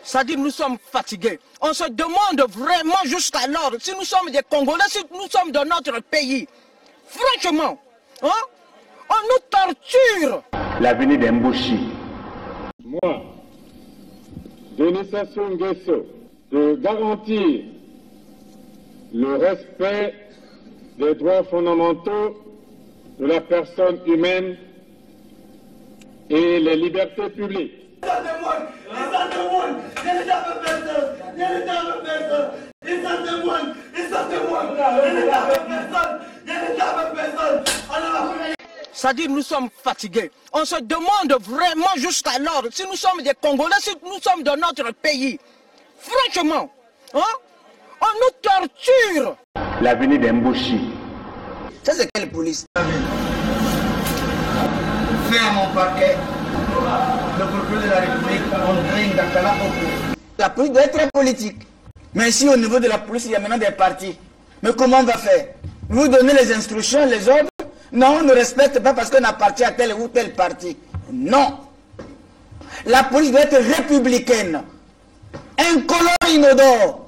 Ça dit nous sommes fatigués. On se demande vraiment jusqu'à l'heure si nous sommes des Congolais, si nous sommes dans notre pays. Franchement, hein, on nous torture. L'avenir d'Mbouchi. Moi, Denis Sassou Nguesso, de garantir le respect des droits fondamentaux de la personne humaine et les libertés publiques. Ça dit nous sommes fatigués. On se demande vraiment jusqu'à l'heure si nous sommes des Congolais, si nous sommes dans notre pays. Franchement, hein, on nous torture. L'avenir d'Mbouchi. Ça c'est quelle police? Fait à mon parquet, le procureur de la République, André Ngakala Oko. La police doit être très politique. Mais ici au niveau de la police, il y a maintenant des partis. Mais comment on va faire? Vous donnez les instructions, les ordres? Non, on ne respecte pas parce qu'on appartient à tel ou tel parti. Non. La police doit être républicaine. Incolore, inodore.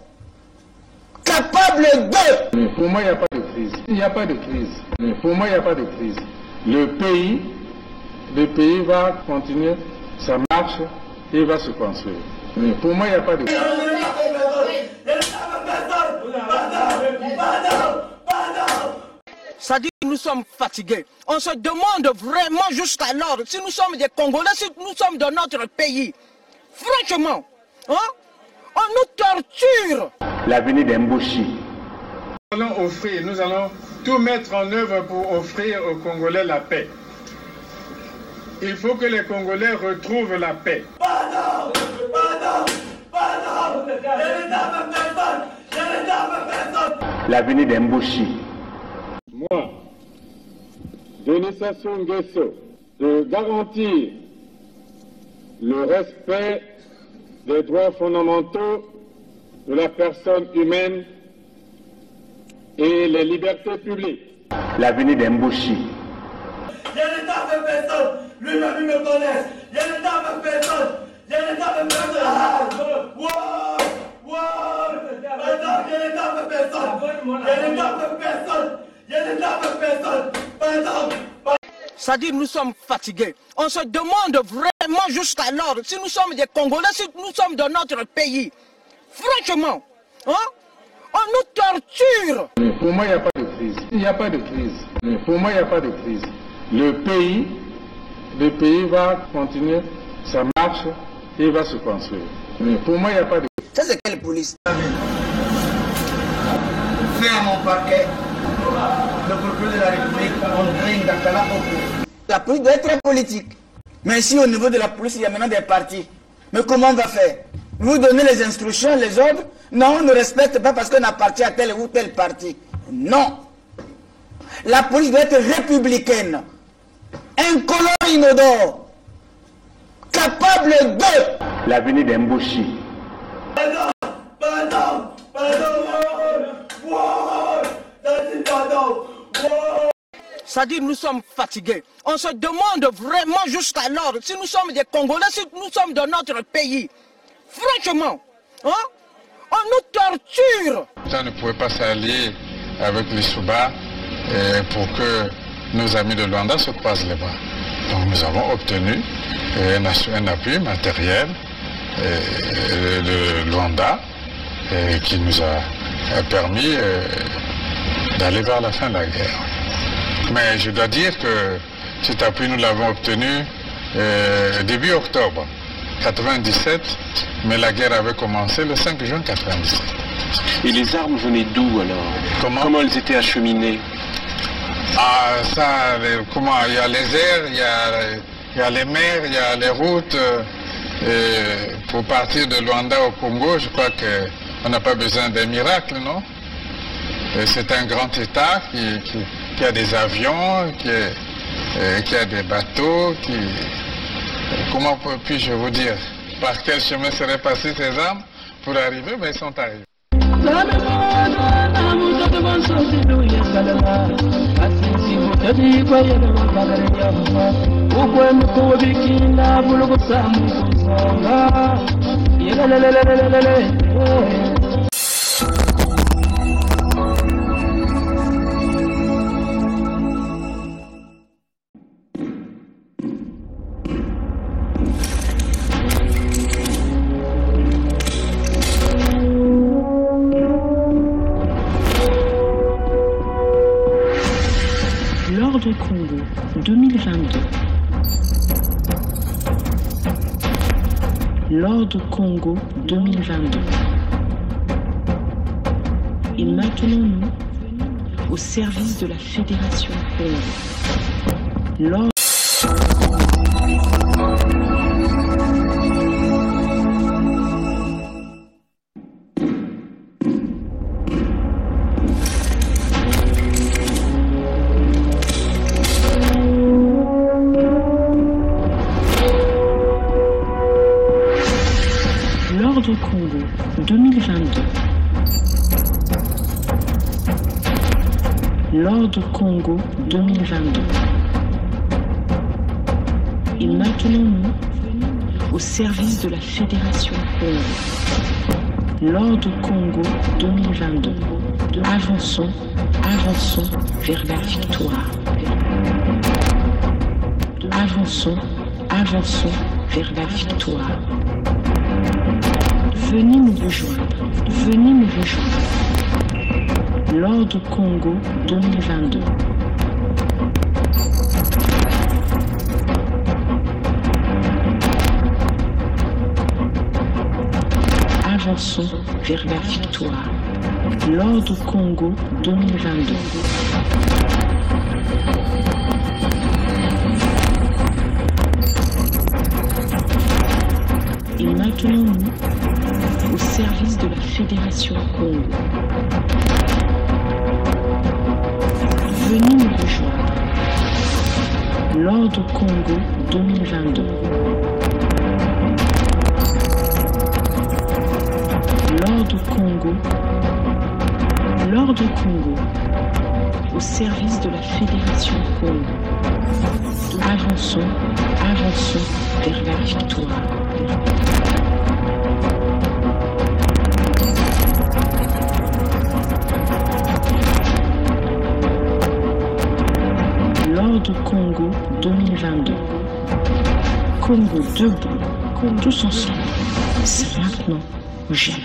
Capable de... Pour moi, il n'y a pas de crise. Il n'y a pas de crise. Pour moi, il n'y a pas de crise. Le pays va continuer sa marche et va se construire. Pour moi, il n'y a pas de crise. Ça dit nous sommes fatigués. On se demande vraiment jusqu'à l'heure si nous sommes des Congolais, si nous sommes dans notre pays. Franchement, hein, on nous torture. L'avenir d'Mbouchi. Nous allons tout mettre en œuvre pour offrir aux Congolais la paix. Il faut que les Congolais retrouvent la paix. L'avenir d'Mbouchi. Moi, Denis Sassou Nguesso, de garantir le respect des droits fondamentaux de la personne humaine et les libertés publiques. L'avenir d'Mbouchi. Il y a l'État de personne, lui-même il me connaît. Il y a l'État de personne, il y a l'État de personne. Wow, pardon, il y a l'État de personne, il y a l'État de personne, il y a l'État de personne, pardon. Ça dit nous sommes fatigués. On se demande vraiment jusqu'à l'heure si nous sommes des Congolais, si nous sommes dans notre pays. Franchement, hein, on nous torture. Pour moi, il n'y a pas de crise. Il n'y a pas de crise. Pour moi, il n'y a pas de crise. Le pays va continuer sa marche et va se construire. Pour moi, il n'y a pas de crise. Ça c'est quelle police? Fait à mon parquet, le procureur de la République, André Ngakala Oko. La police doit être très politique. Mais ici au niveau de la police, il y a maintenant des partis. Mais comment on va faire? Vous donnez les instructions, les ordres? Non, on ne respecte pas parce qu'on appartient à tel ou tel parti. Non. La police doit être républicaine. Incolore, inodore. Capable de... L'avenir d'Mbouchi. Ça dit nous sommes fatigués. On se demande vraiment jusqu'à l'heure si nous sommes des Congolais, si nous sommes dans notre pays. Franchement, hein, on nous torture. Ça ne pouvait pas s'allier avec les Souba pour que nos amis de Luanda se croisent les bras. Donc nous avons obtenu un appui matériel de Luanda qui nous a permis d'aller vers la fin de la guerre. Mais je dois dire que cet appui nous l'avons obtenu début octobre 1997, mais la guerre avait commencé le 5 juin 1997. Et les armes venaient d'où alors? Comment elles étaient acheminées? Ah, ça, comment? Il y a les airs, il y a les mers, il y a les routes. Pour partir de Luanda au Congo, je crois qu'on n'a pas besoin d'un miracle, non? C'est un grand État qui a des avions, qui a des bateaux, comment puis-je vous dire? Par quel chemin seraient passées ces armes pour arriver? Mais ils sont arrivés. L'Ordre Congo 2022. L'Ordre Congo 2022. Et maintenant nous, au service de la Fédération Congo. L'Ordre Congo 2022. L'Ordre Congo 2022. Et maintenant nous, au service de la Fédération Congo. L'Ordre Congo 2022. Avançons, avançons vers la victoire. Avançons, avançons vers la victoire. Venez nous rejoindre, venez nous rejoindre. L'Ordre Congo 2022. Avançons vers la victoire. L'Ordre Congo 2022. Et maintenant nous, au service de la Fédération Congo. Venez nous rejoindre. L'Ordre Congo 2022. L'Ordre Congo. L'Ordre Congo. Au service de la Fédération Congo. Avançons, avançons vers la victoire. L'Ordre Congo 2022. Congo debout, tous ensemble. C'est maintenant ou jamais.